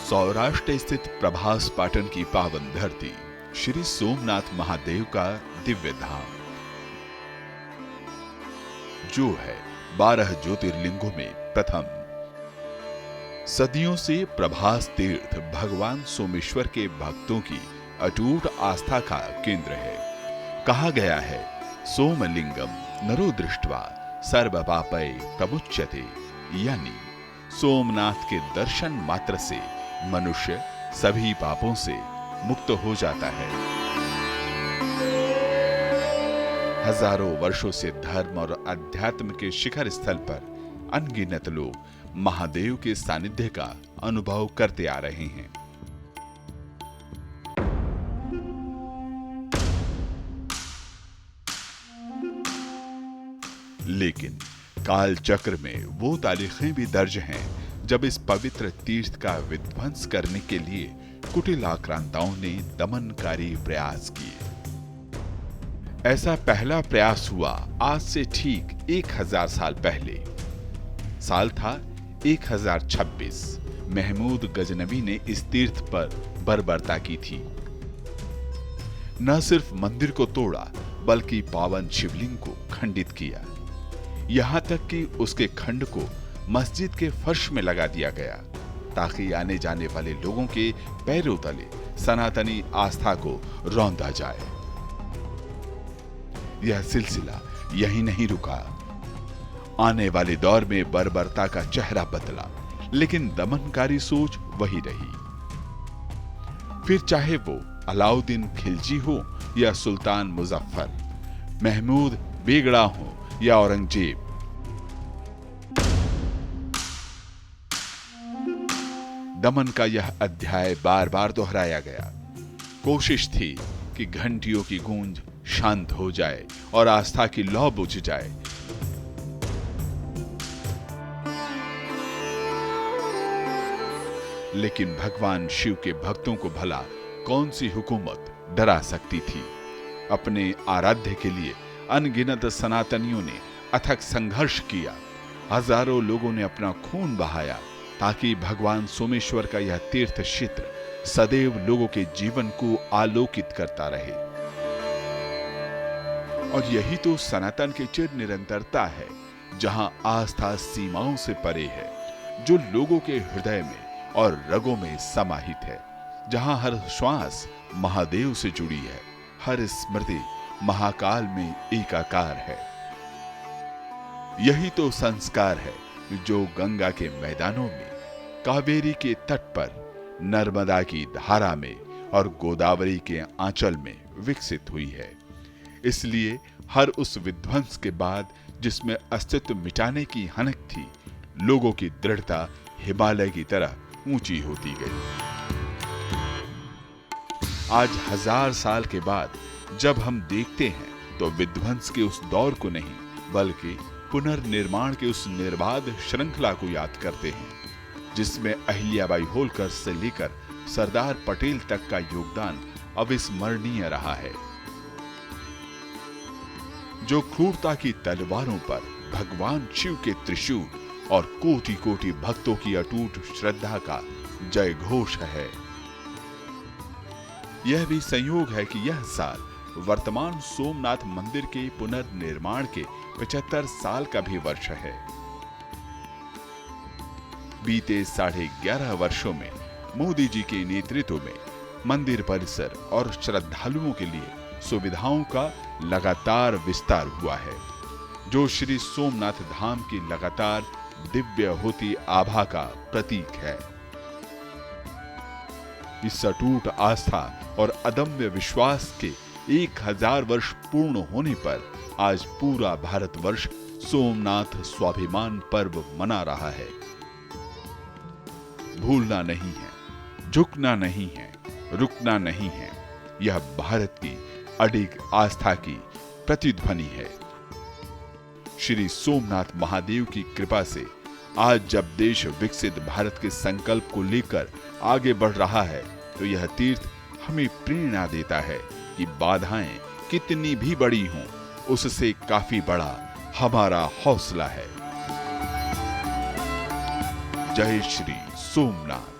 सौराष्ट्र स्थित प्रभास पाटन की पावन धरती श्री सोमनाथ महादेव का दिव्य धाम, जो है 12 ज्योतिर्लिंगों में प्रथम। सदियों से प्रभास तीर्थ भगवान सोमेश्वर के भक्तों की अटूट आस्था का केंद्र है। कहा गया है, सोमलिंगम नरो दृष्ट्वा सर्व पापै प्रमुच्यते, यानी सोमनाथ के दर्शन मात्र से मनुष्य सभी पापों से मुक्त हो जाता है। हजारों वर्षों से धर्म और अध्यात्म के शिखर स्थल पर अनगिनत लोग महादेव के सानिध्य का अनुभव करते आ रहे हैं। लेकिन काल चक्र में वो तारीखें भी दर्ज हैं जब इस पवित्र तीर्थ का विध्वंस करने के लिए कुटिल आक्रांताओं ने दमनकारी प्रयास किए। ऐसा पहला प्रयास हुआ आज से ठीक 1000 साल पहले। साल था 1026। महमूद गजनवी ने इस तीर्थ पर बर्बरता की थी। न सिर्फ मंदिर को तोड़ा बल्कि पावन शिवलिंग को खंडित किया। यहां तक कि उसके खंड को मस्जिद के फर्श में लगा दिया गया ताकि आने जाने वाले लोगों के पैरों तले सनातनी आस्था को रौंदा जाए। यह सिलसिला यहीं नहीं रुका। आने वाले दौर में बर्बरता का चेहरा बदला, लेकिन दमनकारी सोच वही रही। फिर चाहे वो अलाउद्दीन खिलजी हो या सुल्तान मुजफ्फर, महमूद बेगड़ा हो या औरंगजेब, दमन का यह अध्याय बार बार दोहराया गया। कोशिश थी कि घंटियों की गूंज शांत हो जाए और आस्था की लौ बुझ जाए। लेकिन भगवान शिव के भक्तों को भला कौन सी हुकूमत डरा सकती थी। अपने आराध्य के लिए अनगिनत सनातनियों ने अथक संघर्ष किया। हजारों लोगों ने अपना खून बहाया ताकि भगवान सोमेश्वर का यह तीर्थ क्षेत्र सदैव लोगों के जीवन को आलोकित करता रहे। और यही तो सनातन की चिर निरंतरता है, जहां आस्था सीमाओं से परे है, जो लोगों के हृदय में और रगों में समाहित है, जहां हर श्वास महादेव से जुड़ी है, हर स्मृति महाकाल में एकाकार है। यही तो संस्कार है जो गंगा के मैदानों में, कावेरी के तट पर, नर्मदा की धारा में और गोदावरी के आंचल में विकसित हुई है। इसलिए हर उस विध्वंस के बाद जिसमें अस्तित्व मिटाने की हनक थी, लोगों की दृढ़ता हिमालय की तरह ऊंची होती गई। आज 1000 साल के बाद जब हम देखते हैं तो विध्वंस के उस दौर को नहीं बल्कि पुनर्निर्माण के उस निर्बाध श्रृंखला को याद करते हैं, जिसमें अहिल्याबाई होलकर से लेकर सरदार पटेल तक का योगदान अविस्मरणीय रहा है। जो क्रूरता की तलवारों पर भगवान शिव के त्रिशूल और कोटि कोटि भक्तों की अटूट श्रद्धा का जय घोष है। यह भी संयोग है कि यह साल वर्तमान सोमनाथ मंदिर के पुनर्निर्माण के 75 साल का भी वर्ष है। बीते 11.5 वर्षों में मोदी जी के नेतृत्व में मंदिर परिसर और श्रद्धालुओं के लिए सुविधाओं का लगातार विस्तार हुआ है, जो श्री सोमनाथ धाम की लगातार दिव्य होती आभा का प्रतीक है। इस अटूट आस्था और अदम्य विश्वास के 1000 वर्ष पूर्ण होने पर आज पूरा भारतवर्ष सोमनाथ स्वाभिमान पर्व मना रहा है। भूलना नहीं है, झुकना नहीं है, रुकना नहीं है। यह भारत की अडिग आस्था की प्रतिध्वनि है। श्री सोमनाथ महादेव की कृपा से आज जब देश विकसित भारत के संकल्प को लेकर आगे बढ़ रहा है, तो यह तीर्थ हमें प्रेरणा देता है कि बाधाएं कितनी भी बड़ी हों, उससे काफी बड़ा हमारा हौसला है। जय श्री सोमनाथ।